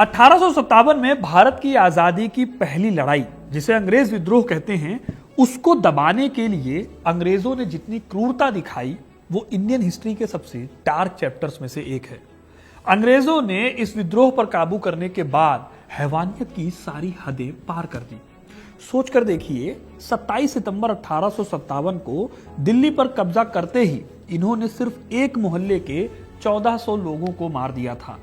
1857 में भारत की आजादी की पहली लड़ाई, जिसे अंग्रेज विद्रोह कहते हैं, उसको दबाने के लिए अंग्रेजों ने जितनी क्रूरता दिखाई वो इंडियन हिस्ट्री के सबसे डार्क चैप्टर्स में से एक है। अंग्रेजों ने इस विद्रोह पर काबू करने के बाद हैवानियत की सारी हदें पार कर दी। सोचकर देखिए, 27 सितंबर 1857 को दिल्ली पर कब्जा करते ही इन्होंने सिर्फ एक मोहल्ले के 1400 लोगों को मार दिया था।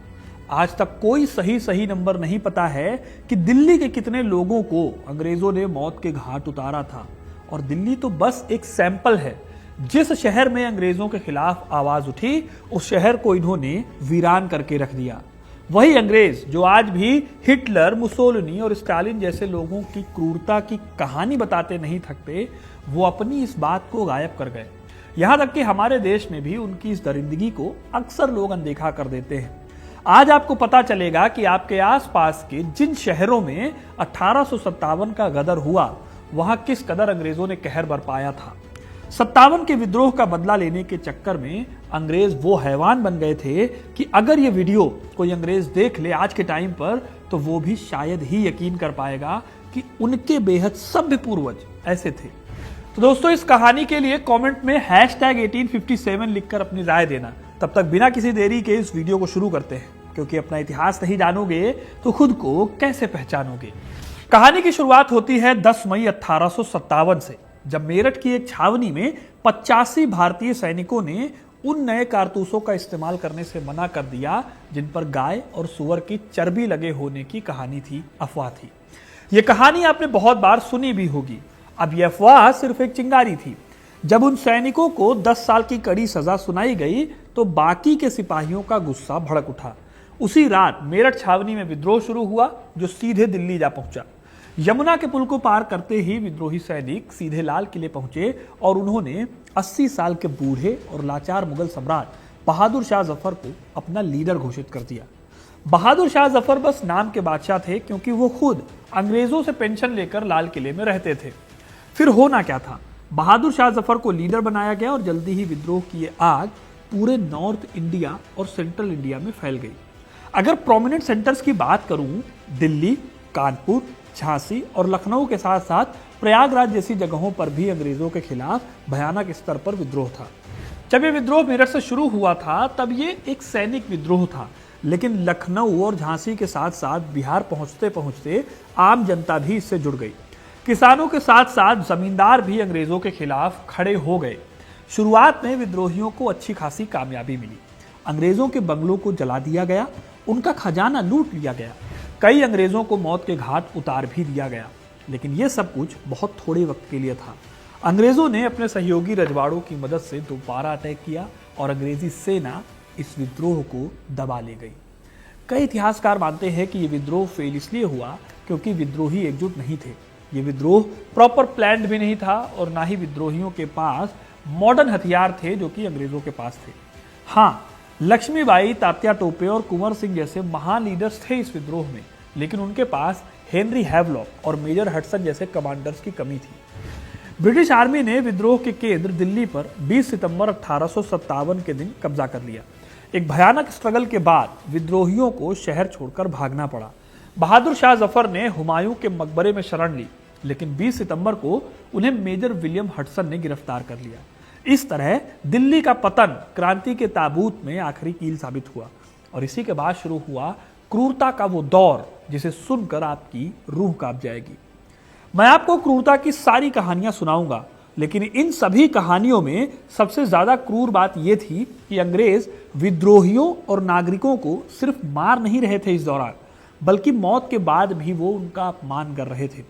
आज तक कोई सही नंबर नहीं पता है कि दिल्ली के कितने लोगों को अंग्रेजों ने मौत के घाट उतारा था। और दिल्ली तो बस एक सैंपल है। जिस शहर में अंग्रेजों के खिलाफ आवाज उठी, उस शहर को इन्होंने वीरान करके रख दिया। वही अंग्रेज जो आज भी हिटलर, मुसोलिनी और स्टालिन जैसे लोगों की क्रूरता की कहानी बताते नहीं थकते, वो अपनी इस बात को गायब कर गए। यहां तक कि हमारे देश में भी उनकी इस दरिंदगी को अक्सर लोग अनदेखा कर देते हैं। आज आपको पता चलेगा कि आपके आसपास के जिन शहरों में 1857 का गदर हुआ, वहां किस कदर अंग्रेजों ने कहर बरपाया था। 57 के विद्रोह का बदला लेने के चक्कर में अंग्रेज वो हैवान बन गए थे कि अगर ये वीडियो कोई अंग्रेज देख ले आज के टाइम पर, तो वो भी शायद ही यकीन कर पाएगा कि उनके बेहद सभ्य पूर्वज ऐसे थे। तो दोस्तों, इस कहानी के लिए कमेंट में #1857 लिखकर अपनी राय देना। तब तक बिना किसी देरी के इस वीडियो को शुरू करते हैं, क्योंकि अपना इतिहास नहीं जानोगे तो खुद को कैसे पहचानोगे। कहानी की शुरुआत होती है 10 मई 1857 से, जब मेरठ की एक छावनी में 85 भारतीय सैनिकों ने उन नए कारतूसों का इस्तेमाल करने से मना कर दिया जिन पर गाय और सुअर की चर्बी लगे होने की कहानी थी, अफवाह थी। यह कहानी आपने बहुत बार सुनी भी होगी। अब यह अफवाह सिर्फ एक चिंगारी थी। जब उन सैनिकों को 10 साल की कड़ी सजा सुनाई गई तो बाकी के सिपाहियों का गुस्सा भड़क उठा। उसी रात मेरठ छावनी में विद्रोह शुरू हुआ, जो सीधे दिल्ली जा पहुंचा। यमुना के पुल को पार करते ही विद्रोही सैनिक सीधे लाल किले पहुंचे और उन्होंने 80 साल के बूढ़े और लाचार मुगल सम्राट बहादुर शाह जफर को अपना लीडर घोषित कर दिया। बहादुर शाह जफर बस नाम के बादशाह थे, क्योंकि वो खुद अंग्रेजों से पेंशन लेकर लाल किले में रहते थे। फिर होना क्या था, बहादुर शाह जफर को लीडर बनाया गया और जल्दी ही विद्रोह की ये आग पूरे नॉर्थ इंडिया और सेंट्रल इंडिया में फैल गई। अगर प्रोमिनेंट सेंटर्स की बात करूं, दिल्ली, कानपुर, झांसी और लखनऊ के साथ साथ प्रयागराज जैसी जगहों पर भी अंग्रेजों के खिलाफ भयानक स्तर पर विद्रोह था। जब ये विद्रोह मेरठ से शुरू हुआ था, तब ये एक सैनिक विद्रोह था, लेकिन लखनऊ और झांसी के साथ साथ बिहार पहुंचते पहुंचते आम जनता भी इससे जुड़ गई। किसानों के साथ साथ जमींदार भी अंग्रेजों के खिलाफ खड़े हो गए। शुरुआत में विद्रोहियों को अच्छी खासी कामयाबी मिली। अंग्रेजों के बंगलों को जला दिया गया, उनका खजाना लूट लिया गया, कई अंग्रेजों को मौत के घाट उतार भी दिया गया। लेकिन यह सब कुछ बहुत थोड़े वक्त के लिए था। अंग्रेजों ने अपने सहयोगी रजवाड़ों की मदद से दोबारा अटैक किया और अंग्रेजी सेना इस विद्रोह को दबा ले गई। कई इतिहासकार मानते हैं कि यह विद्रोह फेल इसलिए हुआ क्योंकि विद्रोही एकजुट नहीं थे। ये विद्रोह प्रॉपर प्लान्ड भी नहीं था और ना ही विद्रोहियों के पास मॉडर्न हथियार थे जो कि अंग्रेजों के पास थे। हाँ, लक्ष्मीबाई, तात्या टोपे और कुंवर सिंह जैसे महान लीडर्स थे इस विद्रोह में, लेकिन उनके पास हेनरी हैवलॉक और मेजर हडसन जैसे कमांडर्स की कमी थी। ब्रिटिश आर्मी ने विद्रोह के केंद्र दिल्ली पर 20 सितंबर 1857 के दिन कब्जा कर लिया। एक भयानक स्ट्रगल के बाद विद्रोहियों को शहर छोड़कर भागना पड़ा। बहादुर शाह जफर ने हुमायूं के मकबरे में शरण ली, लेकिन 20 सितंबर को उन्हें मेजर विलियम हडसन ने गिरफ्तार कर लिया। इस तरह दिल्ली का पतन क्रांति के ताबूत में आखिरी कील साबित हुआ और इसी के बाद शुरू हुआ क्रूरता का वो दौर जिसे सुनकर आपकी रूह कांप जाएगी। मैं आपको क्रूरता की सारी कहानियां सुनाऊंगा, लेकिन इन सभी कहानियों में सबसे ज्यादा क्रूर बात यह थी कि अंग्रेज विद्रोहियों और नागरिकों को सिर्फ मार नहीं रहे थे इस दौरान, बल्कि मौत के बाद भी वो उनका अपमान कर रहे थे।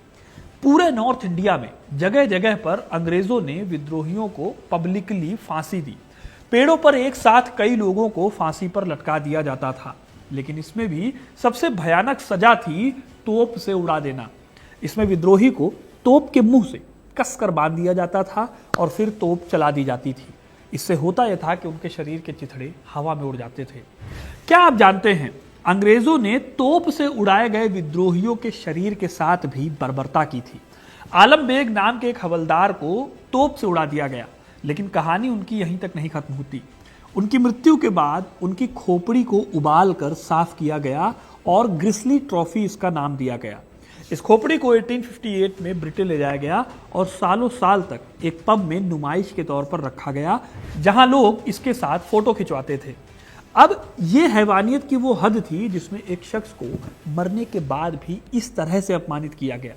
पूरे नॉर्थ इंडिया में जगह जगह पर अंग्रेजों ने विद्रोहियों को पब्लिकली फांसी दी। पेड़ों पर एक साथ कई लोगों को फांसी पर लटका दिया जाता था, लेकिन इसमें भी सबसे भयानक सजा थी तोप से उड़ा देना। इसमें विद्रोही को तोप के मुंह से कसकर बांध दिया जाता था और फिर तोप चला दी जाती थी। इससे होता यह था कि उनके शरीर के चिथड़े हवा में उड़ जाते थे। क्या आप जानते हैं, अंग्रेजों ने तोप से उड़ाए गए विद्रोहियों के शरीर के साथ भी बर्बरता की थी। आलम बेग नाम के एक हवलदार को तोप से उड़ा दिया गया, लेकिन कहानी उनकी यहीं तक नहीं खत्म होती। उनकी मृत्यु के बाद उनकी खोपड़ी को उबाल कर साफ किया गया और ग्रिसली ट्रॉफी इसका नाम दिया गया। इस खोपड़ी को 1858 में ब्रिटेन ले जाया गया और सालों साल तक एक पब में नुमाइश के तौर पर रखा गया, जहां लोग इसके साथ फोटो खिंचवाते थे। अब ये हैवानियत की वो हद थी जिसमें एक शख्स को मरने के बाद भी इस तरह से अपमानित किया गया।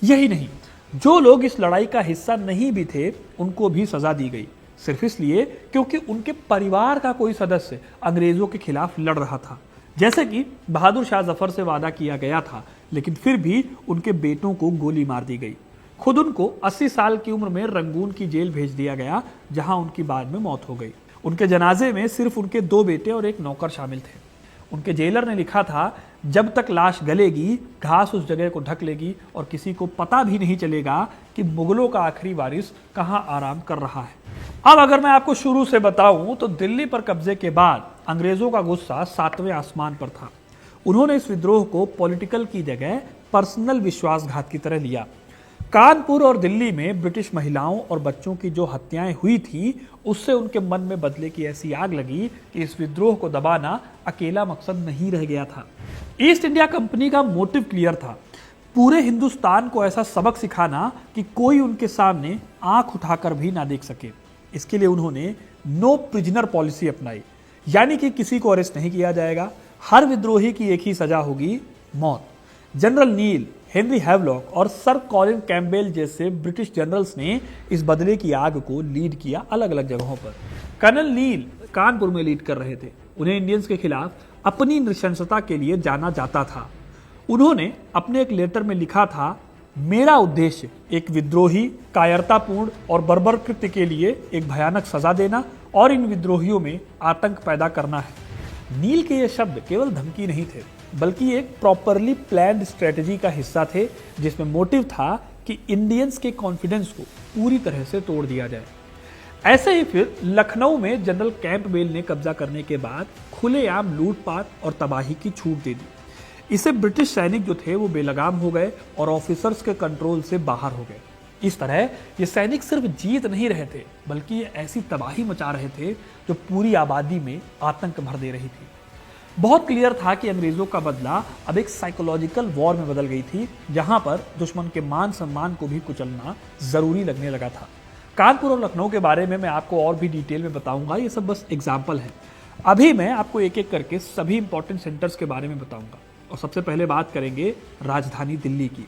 यही नहीं, जो लोग इस लड़ाई का हिस्सा नहीं भी थे उनको भी सजा दी गई, सिर्फ इसलिए क्योंकि उनके परिवार का कोई सदस्य अंग्रेजों के खिलाफ लड़ रहा था। जैसे कि बहादुर शाह जफर से वादा किया गया था, लेकिन फिर भी उनके बेटों को गोली मार दी गई। खुद उनको 80 साल की उम्र में रंगून की जेल भेज दिया गया, जहां उनकी बाद में मौत हो गई। उनके जनाजे में सिर्फ उनके 2 बेटे और एक नौकर शामिल थे। उनके जेलर ने लिखा था, जब तक लाश गलेगी घास उस जगह को ढक लेगी और किसी को पता भी नहीं चलेगा कि मुगलों का आखिरी वारिस कहां आराम कर रहा है। अब अगर मैं आपको शुरू से बताऊं तो दिल्ली पर कब्जे के बाद अंग्रेजों का गुस्सा 7वें आसमान पर था। उन्होंने इस विद्रोह को पॉलिटिकल की जगह पर्सनल विश्वासघात की तरह लिया। कानपुर और दिल्ली में ब्रिटिश महिलाओं और बच्चों की जो हत्याएं हुई थी, उससे उनके मन में बदले की ऐसी आग लगी कि इस विद्रोह को दबाना अकेला मकसद नहीं रह गया था। ईस्ट इंडिया कंपनी का मोटिव क्लियर था, पूरे हिंदुस्तान को ऐसा सबक सिखाना कि कोई उनके सामने आंख उठाकर भी ना देख सके। इसके लिए उन्होंने नो प्रिजनर पॉलिसी अपनाई, यानी कि किसी को अरेस्ट नहीं किया जाएगा, हर विद्रोही की एक ही सजा होगी, मौत। जनरल नील, हेनरी हैवलॉक और सर कॉलिन कैम्पबेल जैसे ब्रिटिश जनरल्स ने इस बदले की आग को लीड किया अलग अलग जगहों पर। कर्नल नील कानपुर में लीड कर रहे थे। उन्हें इंडियंस के खिलाफ अपनी नृशंसता के लिए जाना जाता था। उन्होंने अपने एक लेटर में लिखा था, मेरा उद्देश्य एक विद्रोही, कायरतापूर्ण और बर्बर कृत्य के लिए एक भयानक सजा देना और इन विद्रोहियों में आतंक पैदा करना है। नील के ये शब्द केवल धमकी नहीं थे, बल्कि एक प्रॉपरली प्लान्ड स्ट्रेटजी का हिस्सा थे, जिसमें मोटिव था कि इंडियंस के कॉन्फिडेंस को पूरी तरह से तोड़ दिया जाए। ऐसे ही फिर लखनऊ में जनरल कैंपबेल ने कब्जा करने के बाद खुलेआम लूटपाट और तबाही की छूट दे दी। इससे ब्रिटिश सैनिक जो थे वो बेलगाम हो गए और ऑफिसर्स के कंट्रोल से बाहर हो गए। इस तरह ये सैनिक सिर्फ जीत नहीं रहे थे, बल्कि ये ऐसी तबाही मचा रहे थे जो पूरी आबादी में आतंक भर दे रही थी। बहुत क्लियर था कि अंग्रेजों का बदला अब एक साइकोलॉजिकल वॉर में बदल गई थी, जहां पर दुश्मन के मान सम्मान को भी कुचलना जरूरी लगने लगा था। कानपुर और लखनऊ के बारे में मैं आपको और भी डिटेल में बताऊंगा, ये सब बस एग्जाम्पल है। अभी मैं आपको एक एक करके सभी इंपॉर्टेंट सेंटर्स के बारे में बताऊंगा और सबसे पहले बात करेंगे राजधानी दिल्ली की।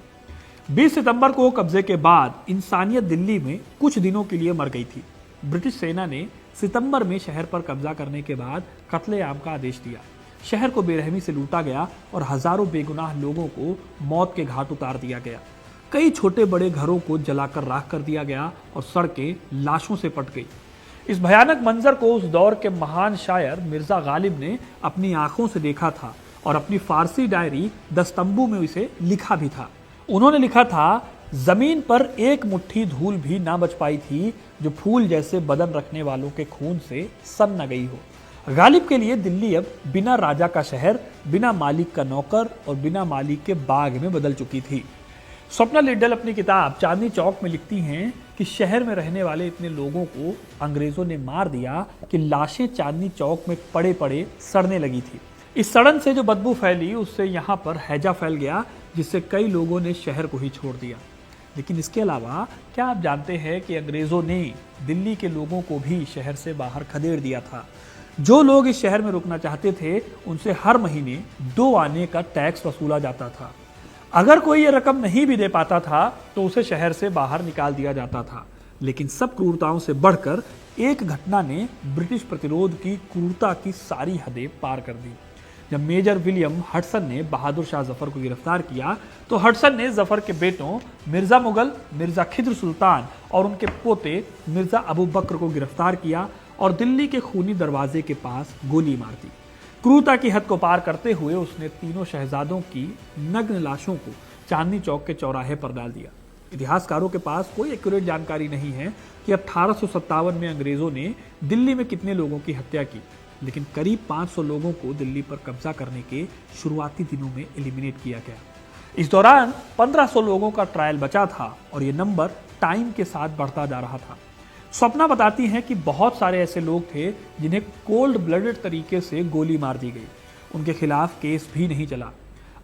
20 सितंबर को कब्जे के बाद इंसानियत दिल्ली में कुछ दिनों के लिए मर गई थी। ब्रिटिश सेना ने सितंबर में शहर पर कब्जा करने के बाद कत्लेआम का आदेश दिया। शहर को बेरहमी से लूटा गया और हजारों बेगुनाह लोगों को मौत के घाट उतार दिया गया। कई छोटे बड़े घरों को जलाकर राख कर दिया गया और सड़कें लाशों से पट गई। इस भयानक मंजर को उस दौर के महान शायर मिर्जा गालिब ने अपनी आंखों से देखा था और अपनी फारसी डायरी दस्तंबू में इसे लिखा भी था। उन्होंने लिखा था, जमीन पर एक मुट्ठी धूल भी ना बच पाई थी जो फूल जैसे बदन रखने वालों के खून से सन न गई हो। गालिब के लिए दिल्ली अब बिना राजा का शहर, बिना मालिक का नौकर और बिना मालिक के बाग में बदल चुकी थी। स्वप्ना लिड्डल अपनी किताब चांदनी चौक में लिखती हैं कि शहर में रहने वाले इतने लोगों को अंग्रेजों ने मार दिया कि लाशें चांदनी चौक में पड़े पड़े सड़ने लगी थी। इस सड़न से जो बदबू फैली उससे यहाँ पर हैजा फैल गया, जिससे कई लोगों ने शहर को ही छोड़ दिया। लेकिन इसके अलावा क्या आप जानते हैं कि अंग्रेजों ने दिल्ली के लोगों को भी शहर से बाहर खदेड़ दिया था। जो लोग इस शहर में रुकना चाहते थे उनसे हर महीने 2 आने का टैक्स वसूला जाता था। अगर कोई ये रकम नहीं भी दे पाता था तो उसे शहर से बाहर निकाल दिया जाता था। लेकिन सब क्रूरताओं से बढ़कर एक घटना ने ब्रिटिश प्रतिरोध की क्रूरता की सारी हदें पार कर दी। जब मेजर विलियम हडसन ने बहादुर शाह जफर को गिरफ्तार किया तो हडसन ने जफर के बेटों मिर्जा मुगल, मिर्जा खिद्र सुल्तान और उनके पोते मिर्जा अबू बकर को गिरफ्तार किया और दिल्ली के खूनी दरवाजे के पास गोली मार दी। क्रूरता की हद को पार करते हुए उसने तीनों शहजादों की नग्न लाशों को चांदनी चौक के चौराहे पर डाल दिया। इतिहासकारों के पास कोई एक्यूरेट जानकारी नहीं है कि 1857 में अंग्रेजों ने दिल्ली में कितने लोगों की हत्या की, लेकिन करीब 500 लोगों को दिल्ली पर कब्जा करने के शुरुआती दिनों में एलिमिनेट किया गया। इस दौरान 1500 लोगों का ट्रायल बचा था और ये नंबर टाइम के साथ बढ़ता जा रहा था। स्वप्ना बताती हैं कि बहुत सारे ऐसे लोग थे जिन्हें कोल्ड ब्लडेड तरीके से गोली मार दी गई, उनके खिलाफ केस भी नहीं चला।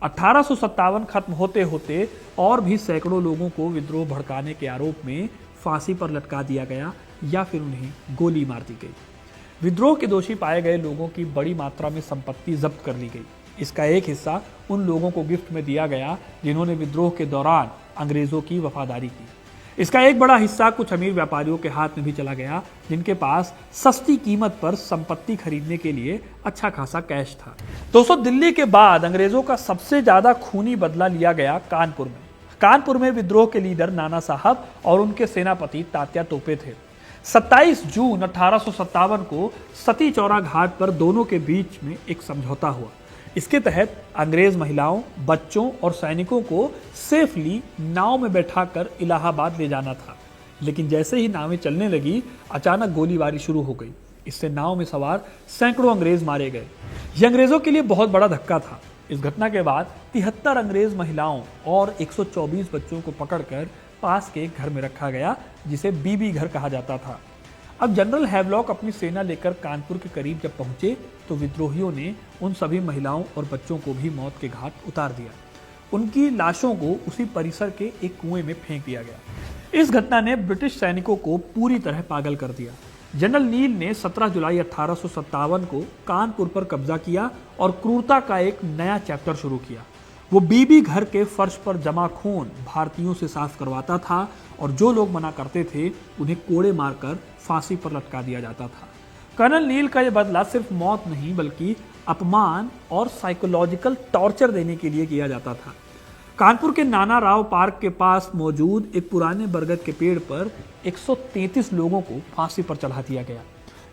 1857 खत्म होते होते और भी सैकड़ों लोगों को विद्रोह भड़काने के आरोप में फांसी पर लटका दिया गया या फिर उन्हें गोली मार दी गई। विद्रोह के दोषी पाए गए लोगों की बड़ी मात्रा में संपत्ति जब्त कर ली गई। इसका एक हिस्सा उन लोगों को गिफ्ट में दिया गया जिन्होंने विद्रोह के दौरान अंग्रेजों की वफादारी की। इसका एक बड़ा हिस्सा कुछ अमीर व्यापारियों के हाथ में भी चला गया जिनके पास सस्ती कीमत पर संपत्ति खरीदने के लिए अच्छा खासा कैश था। दोस्तों, दिल्ली के बाद अंग्रेजों का सबसे ज्यादा खूनी बदला लिया गया कानपुर में। कानपुर में विद्रोह के लीडर नाना साहब और उनके सेनापति तात्या टोपे थे। 27 जून 1857 को सती चौरा घाट पर दोनों के बीच में एक समझौता हुआ। इसके तहत अंग्रेज महिलाओं, बच्चों और सैनिकों को सेफली नाव में बैठाकर इलाहाबाद ले जाना था। लेकिन जैसे ही नावें चलने लगी, अचानक गोलीबारी शुरू हो गई। इससे नाव में सवार सैकड़ों अंग्रेज मारे गए। यह अंग्रेजों के लिए बहुत बड़ा धक्का था। इस घटना के बाद 73 अंग्रेज महिलाओं और 124 बच्चों को पकड़कर पास के एक घर में रखा गया, जिसे बीबी घर कहा जाता था। अब जनरल हैवलॉक अपनी सेना लेकर कानपुर के करीब जब पहुंचे तो विद्रोहियों ने उन सभी महिलाओं और बच्चों को भी मौत के घाट उतार दिया। उनकी लाशों को उसी परिसर के एक कुएं में फेंक दिया गया। इस घटना ने ब्रिटिश सैनिकों को पूरी तरह पागल कर दिया। जनरल नील ने 17 जुलाई 1857 को कानपुर पर कब्जा किया और क्रूरता का एक नया चैप्टर शुरू किया। वो बीबी घर के फर्श पर जमा खून भारतीयों से साफ करवाता था और जो लोग मना करते थे उन्हें कोड़े मारकर फांसी पर लटका दिया जाता था। कर्नल नील का यह बदला सिर्फ मौत नहीं बल्कि अपमान और साइकोलॉजिकल टॉर्चर देने के लिए किया जाता था। कानपुर के नाना राव पार्क के पास मौजूद एक पुराने बरगद के पेड़ पर 133 लोगों को फांसी पर चढ़ा दिया गया।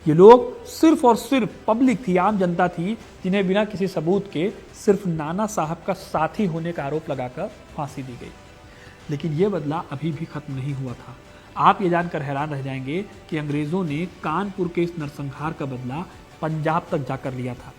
ये लोग सिर्फ और सिर्फ पब्लिक थी, आम जनता थी, जिन्हें बिना किसी सबूत के सिर्फ नाना साहब का साथी होने का आरोप लगाकर फांसी दी गई। लेकिन यह बदला अभी भी खत्म नहीं हुआ था। आप ये जानकर हैरान रह जाएंगे कि अंग्रेजों ने कानपुर के इस नरसंहार का बदला पंजाब तक जाकर लिया था।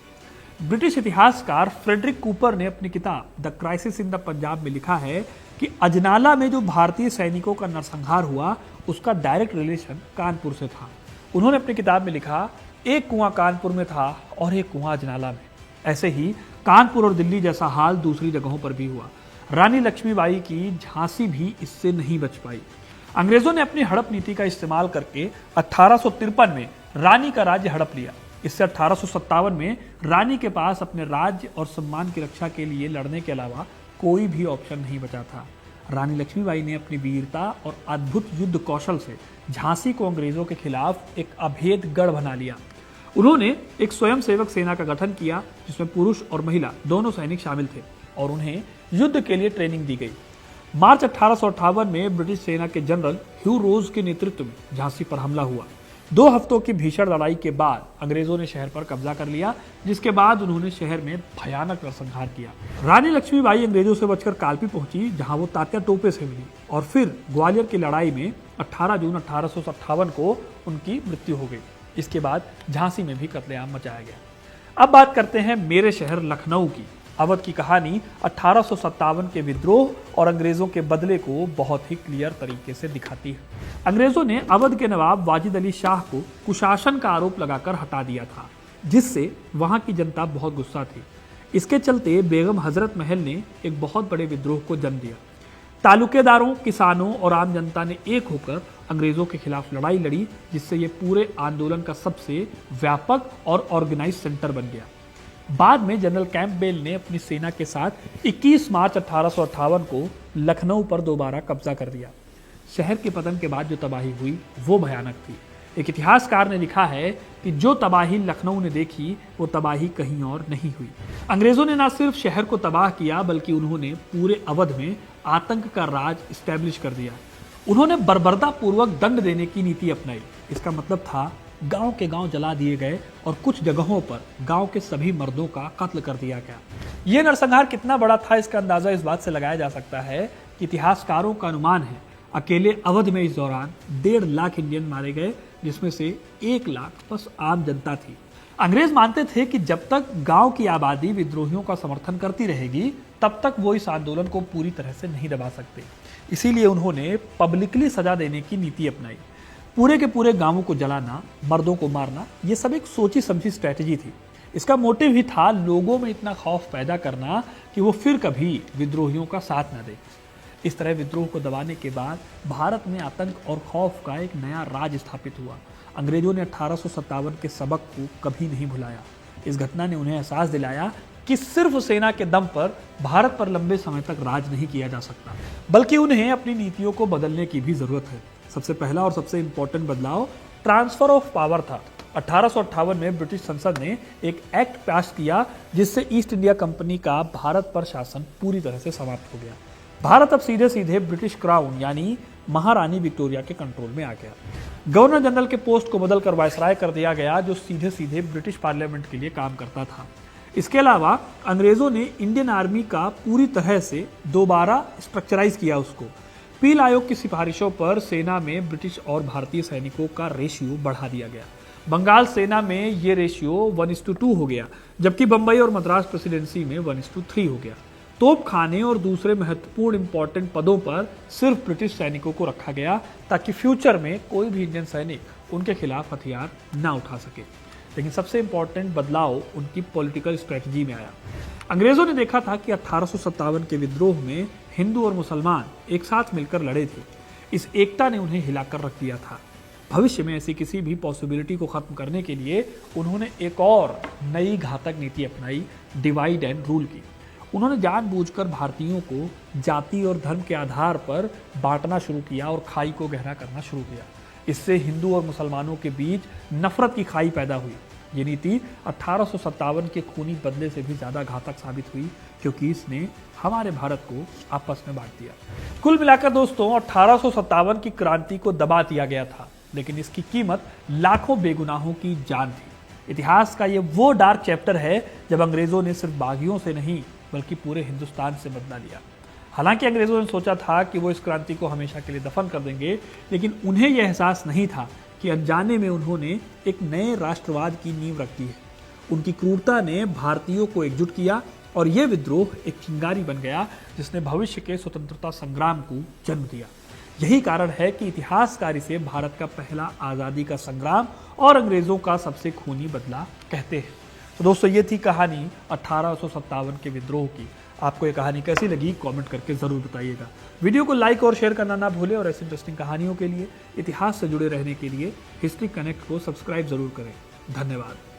ब्रिटिश इतिहासकार फ्रेडरिक कूपर ने अपनी किताब the crisis in the Punjab में लिखा है कि अजनाला में जो भारतीय सैनिकों का नरसंहार हुआ उसका डायरेक्ट रिलेशन कानपुर से था। उन्होंने अपनी किताब में लिखा, एक कुआं कानपुर में था और एक कुआं अजनाला में। ऐसे ही कानपुर और दिल्ली जैसा हाल दूसरी जगहों पर भी हुआ। रानी लक्ष्मीबाई की झांसी भी इससे नहीं बच पाई। अंग्रेजों ने अपनी हड़प नीति का इस्तेमाल करके 1853 में रानी का राज्य हड़प लिया। इससे 1857 में रानी के पास अपने राज्य और सम्मान की रक्षा के लिए लड़ने के अलावा कोई भी ऑप्शन नहीं बचा था। रानी लक्ष्मीबाई ने अपनी वीरता और अद्भुत युद्ध कौशल से झांसी को अंग्रेजों के खिलाफ एक अभेद गढ़ बना लिया। उन्होंने एक स्वयंसेवक सेना का गठन किया जिसमें पुरुष और महिला दोनों सैनिक शामिल थे और उन्हें युद्ध के लिए ट्रेनिंग दी गई। मार्च 1858 में ब्रिटिश सेना के जनरल ह्यू रोज के नेतृत्व में झांसी पर हमला हुआ। 2 हफ्तों की भीषण लड़ाई के बाद अंग्रेजों ने शहर पर कब्जा कर लिया, जिसके बाद उन्होंने शहर में भयानक नरसंहार किया। रानी लक्ष्मीबाई अंग्रेजों से बचकर कालपी पहुंची, जहां वो तात्या टोपे से मिली और फिर ग्वालियर की लड़ाई में 18 जून 1857 को उनकी मृत्यु हो गई। इसके बाद झांसी में भी कत्लेआम मचाया गया। अब बात करते हैं मेरे शहर लखनऊ की। अवध की कहानी 1857 के विद्रोह और अंग्रेजों के बदले को बहुत ही क्लियर तरीके से दिखाती है। अंग्रेजों ने अवध के नवाब वाजिद अली शाह को कुशासन का आरोप लगाकर हटा दिया था, जिससे वहां की जनता बहुत गुस्सा थी। इसके चलते बेगम हजरत महल ने एक बहुत बड़े विद्रोह को जन्म दिया। तालुकेदारों, किसानों और आम जनता ने एक होकर अंग्रेजों के खिलाफ लड़ाई लड़ी, जिससे ये पूरे आंदोलन का सबसे व्यापक और ऑर्गेनाइज सेंटर बन गया। बाद में जनरल कैंपबेल ने अपनी सेना के साथ 21 मार्च 1858 को लखनऊ पर दोबारा कब्जा कर दिया। शहर के पतन के बाद जो तबाही हुई वो भयानक थी। एक इतिहासकार ने लिखा है कि जो तबाही लखनऊ ने देखी वो तबाही कहीं और नहीं हुई। अंग्रेजों ने न सिर्फ शहर को तबाह किया बल्कि उन्होंने पूरे अवध में आतंक का राज इस्टेब्लिश कर दिया। उन्होंने बर्बरता पूर्वक दंड देने की नीति अपनाई। इसका मतलब था गांव के गांव जला दिए गए और कुछ जगहों पर गांव के सभी मर्दों का कत्ल कर दिया गया। यह नरसंहार कितना बड़ा था इसका अंदाजा इस बात से लगाया जा सकता है कि इतिहासकारों का अनुमान है अकेले अवध में इस दौरान 1.5 लाख इंडियन मारे गए, जिसमें से 1 लाख बस आम जनता थी। अंग्रेज मानते थे कि जब तक गांव की आबादी विद्रोहियों का समर्थन करती रहेगी तब तक वो इस आंदोलन को पूरी तरह से नहीं दबा सकते। इसीलिए उन्होंने पब्लिकली सजा देने की नीति अपनाई। पूरे के पूरे गांवों को जलाना, मर्दों को मारना, ये सब एक सोची समझी स्ट्रेटेजी थी। इसका मोटिव ही था लोगों में इतना खौफ पैदा करना कि वो फिर कभी विद्रोहियों का साथ न दें। इस तरह विद्रोह को दबाने के बाद भारत में आतंक और खौफ का एक नया राज स्थापित हुआ। अंग्रेजों ने 1857 के सबक को कभी नहीं भुलाया। इस घटना ने उन्हें एहसास दिलाया कि सिर्फ सेना के दम पर भारत पर लंबे समय तक राज नहीं किया जा सकता, बल्कि उन्हें अपनी नीतियों को बदलने की भी जरूरत है। सबसे पहला और सबसे इंपॉर्टेंट बदलाव ट्रांसफर ऑफ पावर था। 1858 में ब्रिटिश संसद ने एक एक्ट पास किया जिससे ईस्ट इंडिया कंपनी का भारत पर शासन पूरी तरह से समाप्त हो गया। भारत अब सीधे सीधे ब्रिटिश क्राउन यानी महारानी विक्टोरिया के कंट्रोल में आ गया। गवर्नर जनरल के पोस्ट को बदलकर वायसराय कर दिया गया, जो सीधे सीधे ब्रिटिश पार्लियामेंट के लिए काम करता था। इसके अलावा अंग्रेजों ने इंडियन आर्मी का पूरी तरह से दोबारा स्ट्रक्चराइज किया उसको। पील आयोग की सिफारिशों पर सेना में ब्रिटिश और भारतीय सैनिकों का रेशियो बढ़ा दिया गया। बंगाल सेना में ये रेशियो 1:2 हो गया, जबकि बंबई और मद्रास प्रेसिडेंसी में 1:3 हो गया। तोप खाने और दूसरे महत्वपूर्ण इंपॉर्टेंट पदों पर सिर्फ ब्रिटिश सैनिकों को रखा गया, ताकि फ्यूचर में कोई भी इंडियन सैनिक उनके खिलाफ हथियार ना उठा सके। लेकिन सबसे इंपॉर्टेंट बदलाव उनकी पॉलिटिकल स्ट्रेटजी में आया। अंग्रेजों ने देखा था कि 1857 के विद्रोह में हिंदू और मुसलमान एक साथ मिलकर लड़े थे। इस एकता ने उन्हें हिलाकर रख दिया था। भविष्य में ऐसी किसी भी पॉसिबिलिटी को खत्म करने के लिए उन्होंने एक और नई घातक नीति अपनाई, डिवाइड एंड रूल की। उन्होंने जानबूझकर भारतीयों को जाति और धर्म के आधार पर बांटना शुरू किया और खाई को गहरा करना शुरू किया। इससे हिंदू और मुसलमानों के बीच नफरत की खाई पैदा हुई। ये नीति 1857 के खूनी बदले से भी ज्यादा घातक साबित हुई, क्योंकि इसने हमारे भारत को आपस में बांट दिया। कुल मिलाकर दोस्तों 1857 की क्रांति को दबा दिया गया था, लेकिन इसकी कीमत लाखों बेगुनाहों की जान थी। इतिहास का ये वो डार्क चैप्टर है जब अंग्रेजों ने सिर्फ बागियों से नहीं बल्कि पूरे हिंदुस्तान से बदला लिया। हालांकि अंग्रेजों ने सोचा था कि वो इस क्रांति को हमेशा के लिए दफन कर देंगे, लेकिन उन्हें यह एहसास नहीं था कि अनजाने में उन्होंने एक नए राष्ट्रवाद की नींव रखी है। उनकी क्रूरता ने भारतीयों को एकजुट किया और यह विद्रोह एक चिंगारी बन गया जिसने भविष्य के स्वतंत्रता संग्राम को जन्म दिया। यही कारण है कि इतिहासकार इसे भारत का पहला आज़ादी का संग्राम और अंग्रेजों का सबसे खूनी बदला कहते हैं। तो दोस्तों ये थी कहानी 1857 के विद्रोह की। आपको ये कहानी कैसी लगी कमेंट करके ज़रूर बताइएगा। वीडियो को लाइक और शेयर करना ना भूलें और ऐसी इंटरेस्टिंग कहानियों के लिए, इतिहास से जुड़े रहने के लिए हिस्ट्री कनेक्ट को सब्सक्राइब जरूर करें। धन्यवाद।